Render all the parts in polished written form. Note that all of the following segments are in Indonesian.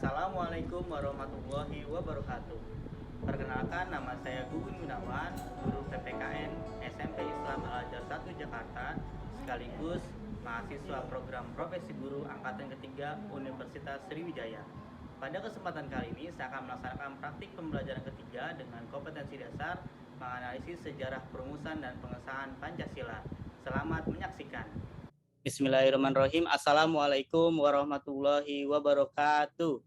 Assalamualaikum warahmatullahi wabarakatuh. Perkenalkan, nama saya Gugun Gunawan, guru PPKN SMP Islam Al-Azhar 1 Jakarta, sekaligus mahasiswa program Profesi Guru Angkatan Ketiga Universitas Sriwijaya. Pada kesempatan kali ini, saya akan melaksanakan praktik pembelajaran ketiga dengan kompetensi dasar menganalisis sejarah perumusan dan pengesahan Pancasila. Selamat menyaksikan. Bismillahirrahmanirrahim. Assalamualaikum warahmatullahi wabarakatuh.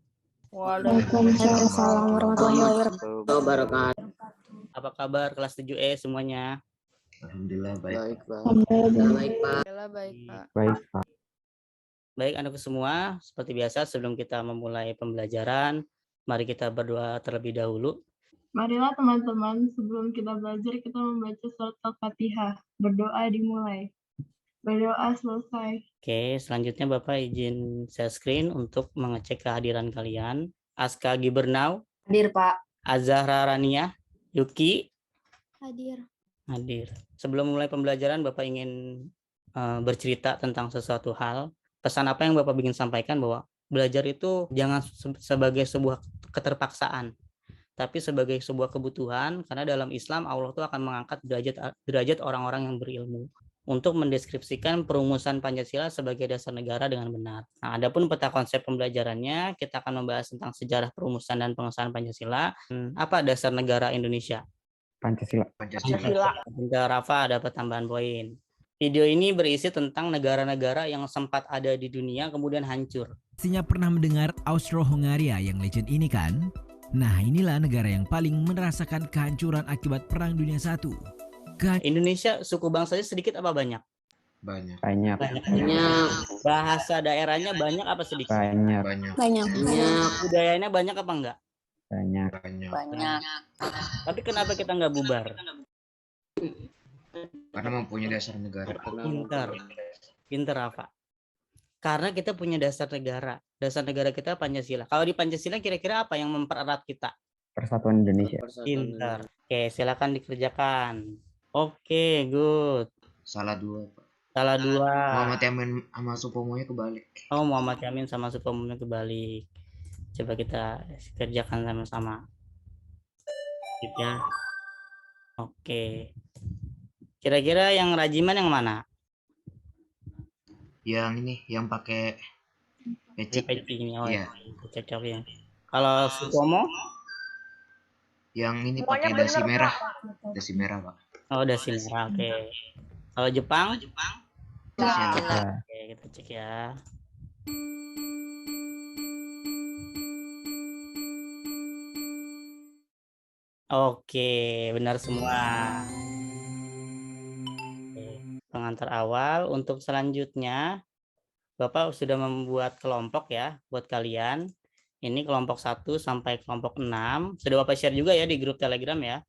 Waalaikumsalam warahmatullahi wabarakatuh. Apa kabar kelas 7E semuanya? Alhamdulillah baik. Baik, Pak. Baik anak semua, seperti biasa sebelum kita memulai pembelajaran, mari kita berdoa terlebih dahulu. Marilah teman-teman, sebelum kita belajar, kita membaca surat Al-Fatihah. Berdoa dimulai. Berdoa selesai. Oke, selanjutnya Bapak izin share screen untuk mengecek kehadiran kalian. Aska Gibernau, Hadir, Pak. Azahra Rania, Yuki, Hadir. Sebelum mulai pembelajaran, Bapak ingin bercerita tentang sesuatu hal. Pesan apa yang Bapak ingin sampaikan bahwa belajar itu jangan sebagai sebuah keterpaksaan, tapi sebagai sebuah kebutuhan, karena dalam Islam Allah tuh akan mengangkat derajat orang-orang yang berilmu untuk mendeskripsikan perumusan Pancasila sebagai dasar negara dengan benar. Nah, adapun peta konsep pembelajarannya, kita akan membahas tentang sejarah perumusan dan pengesahan Pancasila. Apa dasar negara Indonesia? Pancasila. Pintar Rafa dapat tambahan poin. Video ini berisi tentang negara-negara yang sempat ada di dunia kemudian hancur. Pastinya pernah mendengar Austro-Hungaria yang legend ini kan? Nah, inilah negara yang paling merasakan kehancuran akibat Perang Dunia I. Indonesia suku bangsanya sedikit apa banyak? Banyak. Bahasa daerahnya banyak apa sedikit? Banyak. Budayanya banyak apa enggak? Banyak. Tapi kenapa kita nggak bubar? Karena mempunyai dasar negara. Pinter apa? Karena kita punya dasar negara. Dasar negara kita Pancasila. Kalau di Pancasila kira-kira apa yang mempererat kita? Persatuan Indonesia. Pinter. Oke, silakan dikerjakan. Oke, good. Salah dua, Pak. Salah dua. Muhammad Yamin sama Supomonya kebalik. Oh, Muhammad Yamin sama Supomonya kebalik. Coba kita kerjakan sama-sama. Ya. Oke. Kira-kira yang rajiman yang mana? Yang ini, yang pakai peci. Ini, oh Iya. Cocok ya. Kalau Supomo? Yang ini pakai dasi merah. Dasi merah, Pak. Oh, dasi merah. Oke. Kalau Jepang? Oke, kita cek ya. Oke, benar semua. Oke, pengantar awal. Untuk selanjutnya, Bapak sudah membuat kelompok ya buat kalian. Ini kelompok 1 sampai kelompok 6. Sudah Bapak share juga ya di grup Telegram ya.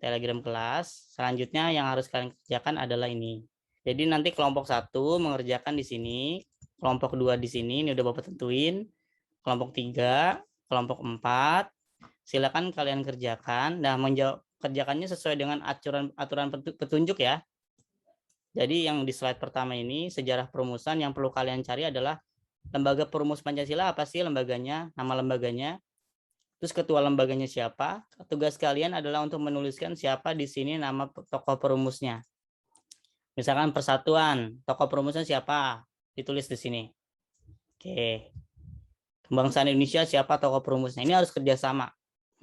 Telegram kelas. Selanjutnya yang harus kalian kerjakan adalah ini. Jadi nanti kelompok 1 mengerjakan di sini, kelompok 2 di sini, ini udah Bapak tentuin. Kelompok 3, kelompok 4. Silakan kalian kerjakan. Nah, kerjakannya sesuai dengan aturan petunjuk ya. Jadi yang di slide pertama ini sejarah perumusan, yang perlu kalian cari adalah lembaga perumus Pancasila apa sih lembaganya, nama lembaganya. Terus ketua lembaganya siapa? Tugas kalian adalah untuk menuliskan siapa di sini nama tokoh perumusnya. Misalkan Persatuan, tokoh perumusnya siapa? Ditulis di sini. Oke. Kebangsaan Indonesia siapa tokoh perumusnya? Ini harus kerjasama.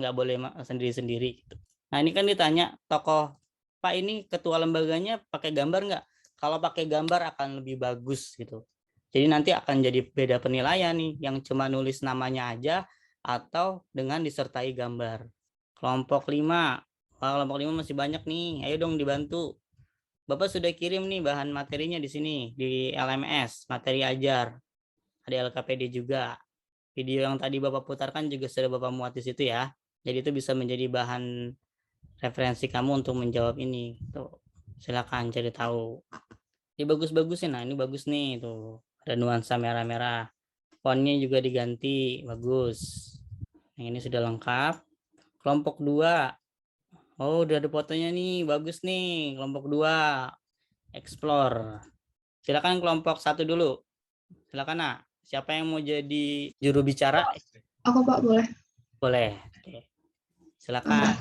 Nggak boleh sendiri-sendiri. Nah, ini kan ditanya tokoh, Pak ini ketua lembaganya pakai gambar nggak? Kalau pakai gambar akan lebih bagus gitu. Jadi nanti akan jadi beda penilaian nih, yang cuma nulis namanya aja atau dengan disertai gambar. Kelompok 5. Kelompok 5 masih banyak nih. Ayo dong dibantu. Bapak sudah kirim nih bahan materinya di sini di LMS, materi ajar. Ada LKPD juga. Video yang tadi Bapak putarkan juga sudah Bapak muat di situ ya. Jadi itu bisa menjadi bahan referensi kamu untuk menjawab ini. Tuh, silakan cari tahu. Ini bagus-bagusin. Nah, ini bagus nih tuh. Ada nuansa merah-merah. Fontnya juga diganti, bagus. Yang ini sudah lengkap. Kelompok 2. Oh, udah ada fotonya nih, bagus nih. Kelompok 2. Explore. Silakan kelompok 1 dulu. Silakan, Nak. Siapa yang mau jadi juru bicara? Aku Pak boleh. Boleh. Oke. Silakan.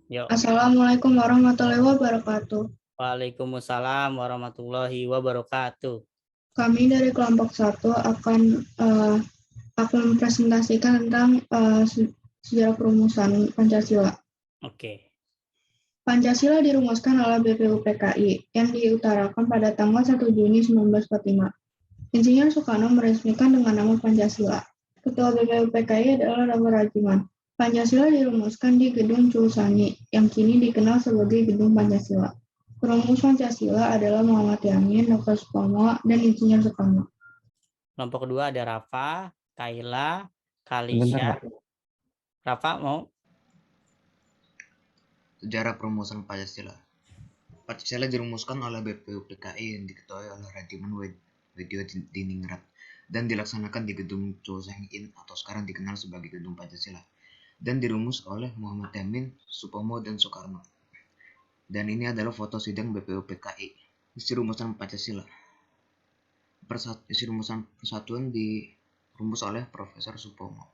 Yuk. Assalamualaikum warahmatullahi wabarakatuh. Waalaikumsalam warahmatullahi wabarakatuh. Kami dari kelompok 1 akan mempresentasikan tentang sejarah perumusan Pancasila. Oke. Pancasila dirumuskan oleh BPUPKI yang diutarakan pada tanggal 1 Juni 1945. Insinyur Soekarno meresmikan dengan nama Pancasila. Ketua BPUPKI adalah Dr. Rajiman. Pancasila dirumuskan di Gedung Culsangi yang kini dikenal sebagai Gedung Pancasila. Perumus Pancasila adalah Muhammad Yamin, Dr. Supomo, dan Insinyur Soekarno. Kelompok kedua ada Rafa, Kaila, Sebentar, Kalisha. Pak. Rafa mau? Sejarah perumusan Pancasila. Pancasila dirumuskan oleh BPUPKI yang diketuai oleh Rajiman Widyo-Diningrat dan dilaksanakan di Gedung Culsangi atau sekarang dikenal sebagai Gedung Pancasila, dan dirumus oleh Muhammad Yamin, Supomo, dan Soekarno. Dan ini adalah foto sidang BPUPKI. Isi rumusan Pancasila. Isi rumusan persatuan dirumus oleh Profesor Supomo.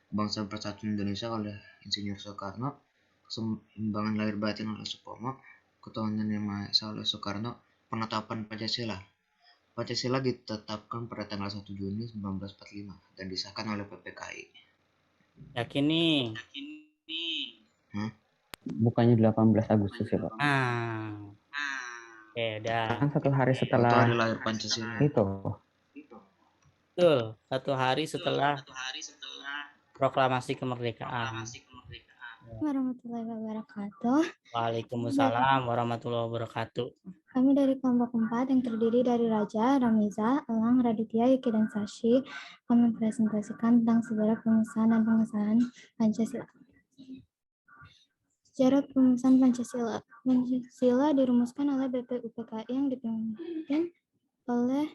Bangsa Persatuan Indonesia oleh Insinyur Soekarno. Keseimbangan lahir batin oleh Supomo. Ketuhanan Yang Maha Esa oleh Soekarno. Penetapan Pancasila. Pancasila ditetapkan pada tanggal 1 Juni 1945 dan disahkan oleh PPKI. Yakin nih? Bukannya 18 Agustus ya, Pak? Oke, udah. Kan 1 hari Itu setelah hari lahir Pancasila. itu. Betul, 1 hari setelah proklamasi kemerdekaan. Warahmatullahi wabarakatuh. Waalaikumsalam warahmatullahi wabarakatuh. Kami dari kelompok 4 yang terdiri dari Raja, Ramiza, Elang, Raditya, Yuki, dan Sashi kami mempresentasikan tentang sejarah perumusan dan pengesahan Pancasila. Sejarah perumusan Pancasila. Pancasila dirumuskan oleh BPUPKI yang dipimpin oleh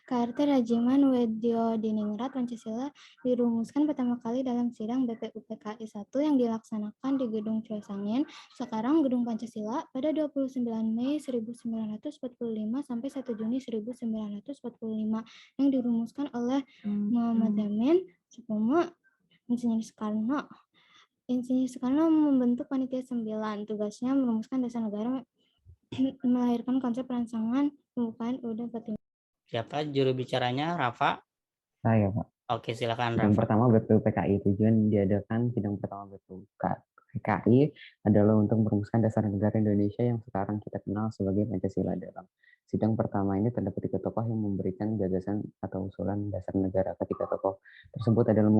KRT Rajiman Widyo-Diningrat. Pancasila dirumuskan pertama kali dalam sidang BPUPKI 1 yang dilaksanakan di Gedung Culsangi, sekarang Gedung Pancasila, pada 29 Mei 1945 sampai 1 Juni 1945 yang dirumuskan oleh Muhammad Yamin, Supomo, Insinyur Soekarno. Insinyur Soekarno membentuk panitia 9, tugasnya merumuskan dasar negara, melahirkan konsep perancangan pembukaan UUD 45. Siapa juru bicaranya? Rafa? Saya, Pak. Oke, silakan Sidang Rafa. pertama BPUPKI. Tujuan diadakan sidang pertama BPUPKI adalah untuk merumuskan dasar negara Indonesia yang sekarang kita kenal sebagai Pancasila. Dalam sidang pertama ini terdapat 3 tokoh yang memberikan gagasan atau usulan dasar negara. Ketiga tokoh tersebut adalah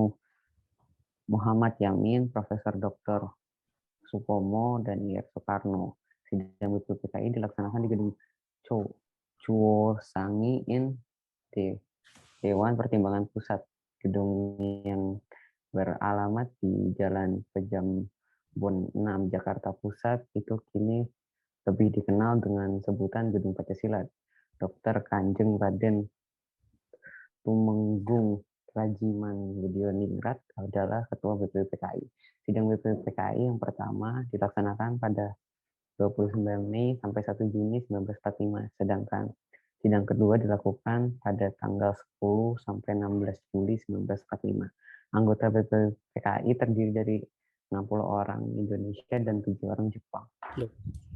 Muhammad Yamin, Profesor Dr. Supomo, dan Soekarno. Sidang BPUPKI dilaksanakan di Gedung Culsangi Dewan Pertimbangan Pusat. Gedung yang beralamat di Jalan Pejambon 6, Jakarta Pusat itu kini lebih dikenal dengan sebutan Gedung Pancasila. Dr. Kanjeng Raden Tumenggung Rajiman Widyo-Diningrat adalah Ketua BPUPKI. Sidang BPUPKI yang pertama dilaksanakan pada 29 Mei sampai 1 Juni 1945, sedangkan sidang kedua dilakukan pada tanggal 10 sampai 16 Juli 1945. Anggota BPUPKI terdiri dari 60 orang Indonesia dan 7 orang Jepang.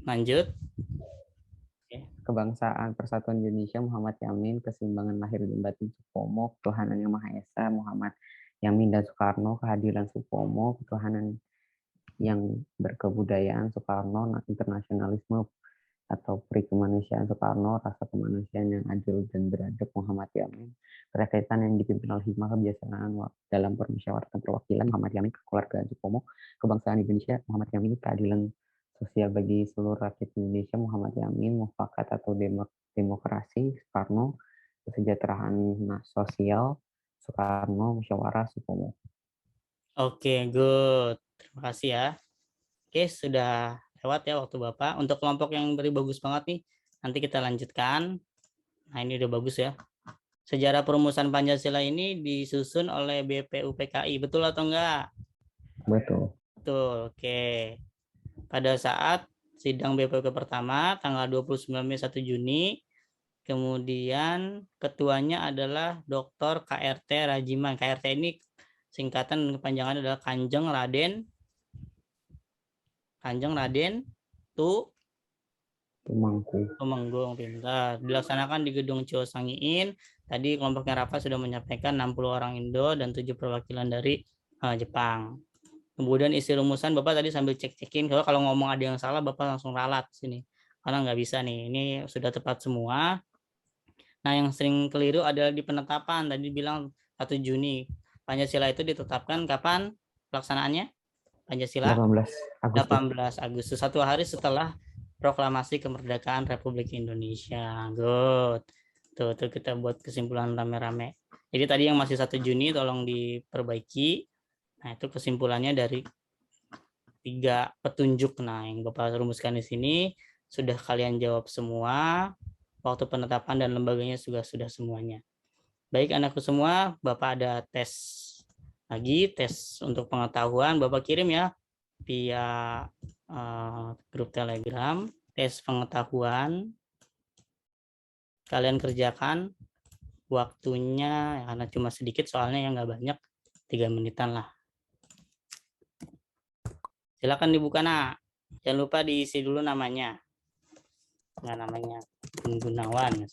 Lanjut. Kebangsaan Persatuan Indonesia Muhammad Yamin, keseimbangan lahir dan batin Supomo, ketuhanan Yang Maha Esa Muhammad Yamin dan Soekarno, keadilan Supomo, ketuhanan yang berkebudayaan Soekarno, internasionalisme atau peri kemanusiaan Soekarno, rasa kemanusiaan yang adil dan beradab Muhammad Yamin, kerakyatan yang dipimpin oleh hikmah kebijaksanaan dalam permusyawaratan perwakilan Muhammad Yamin, kekeluargaan Supomo, kebangsaan Indonesia Muhammad Yamin, keadilan sosial bagi seluruh rakyat Indonesia Muhammad Yamin, mufakat atau demokrasi Soekarno, kesejahteraan sosial Soekarno, musyawarah Supomo. Oke, good. Terima kasih ya. Oke, sudah lewat ya waktu Bapak. Untuk kelompok yang beri bagus banget nih, nanti kita lanjutkan. Nah, ini udah bagus ya. Sejarah perumusan Pancasila ini disusun oleh BPUPKI, betul atau enggak? Betul. Betul, oke. Pada saat sidang BPUPKI pertama, tanggal 29 Mei 1 Juni, Kemudian ketuanya adalah Dr. KRT Rajiman. KRT ini singkatan kepanjangan adalah Kanjeng Raden Tumenggung. Pintar. Dilaksanakan di gedung Chio Sangiin. Tadi kelompoknya Rafa sudah menyampaikan 60 orang Indo dan 7 perwakilan dari Jepang. Kemudian isi rumusan Bapak tadi sambil cek-cekin. Kalau ngomong ada yang salah Bapak langsung ralat sini. Karena nggak bisa nih. Ini sudah tepat semua. Nah, yang sering keliru adalah di penetapan. Tadi bilang 1 Juni. Pancasila itu ditetapkan kapan pelaksanaannya? Pancasila 18 Agustus. 1 hari setelah Proklamasi Kemerdekaan Republik Indonesia. Good. Tuh kita buat kesimpulan rame-rame. Jadi tadi yang masih 1 Juni tolong diperbaiki. Nah, itu kesimpulannya dari 3 petunjuk. Nah, yang Bapak rumuskan di sini sudah kalian jawab semua. Waktu penetapan dan lembaganya sudah semuanya. Baik anakku semua, Bapak ada tes lagi, tes untuk pengetahuan. Bapak kirim ya via grup Telegram, tes pengetahuan. Kalian kerjakan, waktunya karena cuma sedikit soalnya yang nggak banyak, 3 menitan lah. Silakan dibuka nak. Jangan lupa diisi dulu namanya. Nggak namanya Gunawan.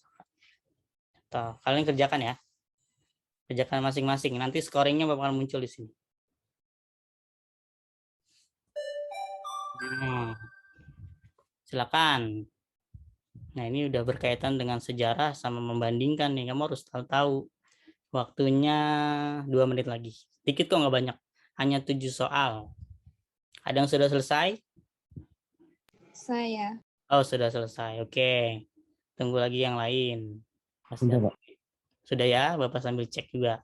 Tuh, kalian kerjakan ya. Kerjakan masing-masing. Nanti scoringnya bakal muncul di sini. Silakan. Nah, ini udah berkaitan dengan sejarah sama membandingkan nih. Kamu harus tahu. Waktunya 2 menit lagi. Dikit kok nggak banyak. Hanya 7 soal. Ada yang sudah selesai? Saya. Oh, sudah selesai. Oke. Tunggu lagi yang lain. Sudah, Pak. Sudah ya, Bapak sambil cek juga.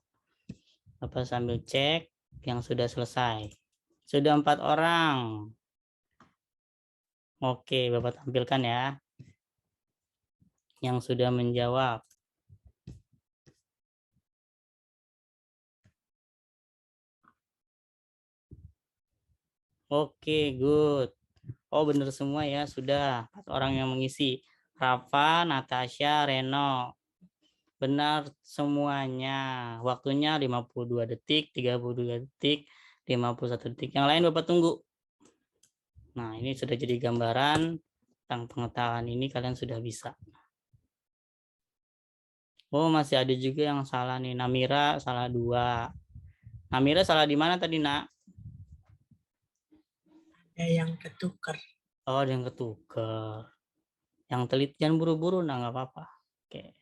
Bapak sambil cek yang sudah selesai. Sudah 4 orang. Oke, Bapak tampilkan ya. Yang sudah menjawab. Oke, good. Oh, benar semua ya. Sudah 4 orang yang mengisi. Rafa, Natasha, Reno. Benar semuanya. Waktunya 52 detik, 32 detik, 51 detik. Yang lain Bapak tunggu. Nah, ini sudah jadi gambaran tentang pengetahuan ini kalian sudah bisa. Oh, masih ada juga yang salah nih. Namira salah 2. Namira salah di mana tadi, Nak? Ada yang ketukar. Oh, ada yang ketukar. Yang telit jangan buru-buru, nah nggak apa-apa. Oke.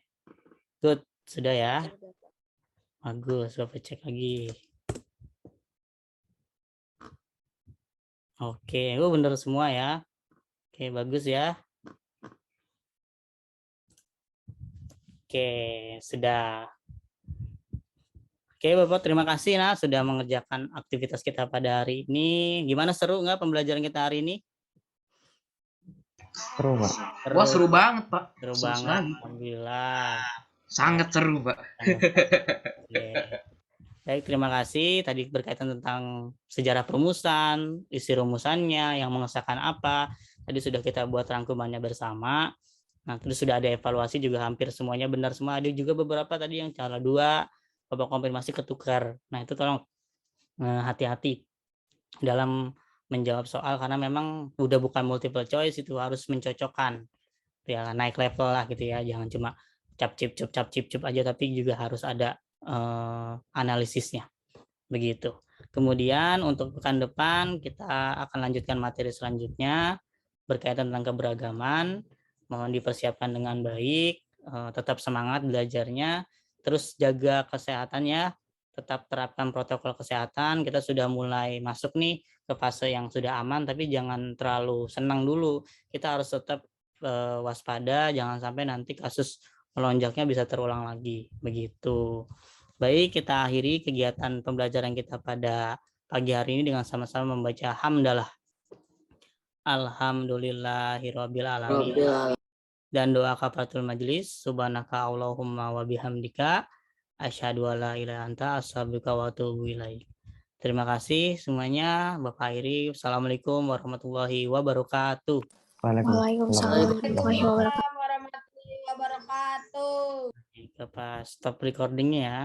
Good, sudah ya. Bagus, Bapak cek lagi. Oke, benar semua ya. Oke, bagus ya. Oke, sudah. Oke, Bapak, terima kasih nah sudah mengerjakan aktivitas kita pada hari ini. Gimana, seru nggak pembelajaran kita hari ini? Seru, Pak. Seru. Wah, seru banget, Pak. Seru banget. Alhamdulillah. Sangat seru, Pak. Oke. Baik, terima kasih. Tadi berkaitan tentang sejarah perumusan, isi rumusannya, yang mengesahkan apa. Tadi sudah kita buat rangkumannya bersama. Nah, terus sudah ada evaluasi juga hampir semuanya benar semua. Ada juga beberapa tadi yang salah 2, Bapak konfirmasi ketukar. Nah, itu tolong hati-hati dalam menjawab soal karena memang udah bukan multiple choice, itu harus mencocokkan. Ya, naik level lah gitu ya. Jangan cuma cap cip aja, tapi juga harus ada analisisnya. Begitu. Kemudian untuk pekan depan kita akan lanjutkan materi selanjutnya berkaitan tentang keberagaman. Mohon dipersiapkan dengan baik, tetap semangat belajarnya, terus jaga kesehatannya, tetap terapkan protokol kesehatan. Kita sudah mulai masuk nih ke fase yang sudah aman, tapi jangan terlalu senang dulu. Kita harus tetap waspada, jangan sampai nanti kasus melonjaknya bisa terulang lagi. Begitu. Baik, kita akhiri kegiatan pembelajaran kita pada pagi hari ini dengan sama-sama membaca hamdalah. Alhamdulillahirabbil alamin. Dan doa kafaratul majelis, subhanaka Allahumma wa bihamdika asyhadu alla ilaha anta astaghfiruka wa atubu ilaik. Terima kasih semuanya. Bapak akhiri. Assalamualaikum warahmatullahi wabarakatuh. Waalaikumsalam. Waalaikumsalam warahmatullahi wabarakatuh. Bapak stop recordingnya ya.